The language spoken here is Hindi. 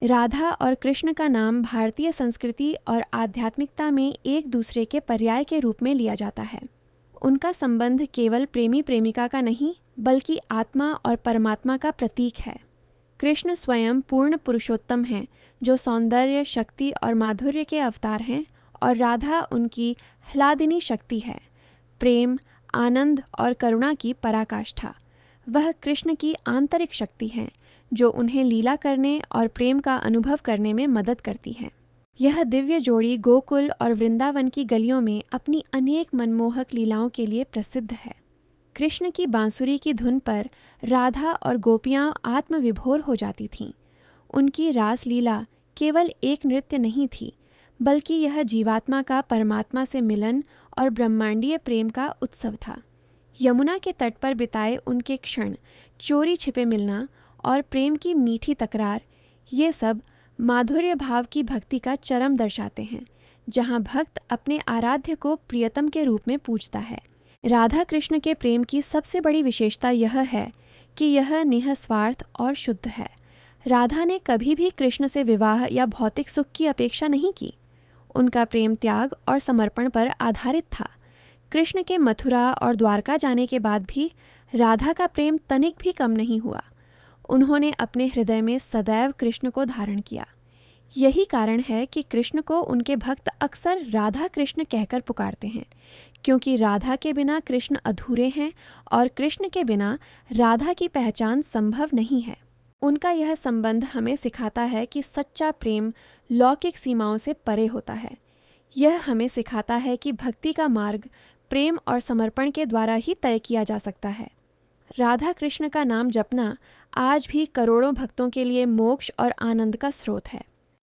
राधा और कृष्ण का नाम भारतीय संस्कृति और आध्यात्मिकता में एक दूसरे के पर्याय के रूप में लिया जाता है। उनका संबंध केवल प्रेमी प्रेमिका का नहीं, बल्कि आत्मा और परमात्मा का प्रतीक है। कृष्ण स्वयं पूर्ण पुरुषोत्तम हैं, जो सौंदर्य, शक्ति और माधुर्य के अवतार हैं, और राधा उनकी ह्लादिनी शक्ति है, प्रेम, आनंद और करुणा की पराकाष्ठा। वह कृष्ण की आंतरिक शक्ति हैं, जो उन्हें लीला करने और प्रेम का अनुभव करने में मदद करती है। यह दिव्य जोड़ी गोकुल और वृंदावन की गलियों में अपनी अनेक मनमोहक लीलाओं के लिए प्रसिद्ध है। कृष्ण की बांसुरी की धुन पर राधा और गोपियां आत्मविभोर हो जाती थीं। उनकी रास लीला केवल एक नृत्य नहीं थी, बल्कि यह जीवात्मा का परमात्मा से मिलन और ब्रह्मांडीय प्रेम का उत्सव था। यमुना के तट पर बिताए उनके क्षण, चोरी छिपे मिलना और प्रेम की मीठी तकरार, ये सब माधुर्य भाव की भक्ति का चरम दर्शाते हैं, जहाँ भक्त अपने आराध्य को प्रियतम के रूप में पूजता है। राधा कृष्ण के प्रेम की सबसे बड़ी विशेषता यह है कि यह निःस्वार्थ और शुद्ध है। राधा ने कभी भी कृष्ण से विवाह या भौतिक सुख की अपेक्षा नहीं की। उनका प्रेम त्याग और समर्पण पर आधारित था। कृष्ण के मथुरा और द्वारका जाने के बाद भी राधा का प्रेम तनिक भी कम नहीं हुआ। उन्होंने अपने हृदय में सदैव कृष्ण को धारण किया। यही कारण है कि कृष्ण को उनके भक्त अक्सर राधा कृष्ण कहकर पुकारते हैं, क्योंकि राधा के बिना कृष्ण अधूरे हैं और कृष्ण के बिना राधा की पहचान संभव नहीं है। उनका यह संबंध हमें सिखाता है कि सच्चा प्रेम लौकिक सीमाओं से परे होता है। यह हमें सिखाता है कि भक्ति का मार्ग प्रेम और समर्पण के द्वारा ही तय किया जा सकता है। राधा कृष्ण का नाम जपना आज भी करोड़ों भक्तों के लिए मोक्ष और आनंद का स्रोत है।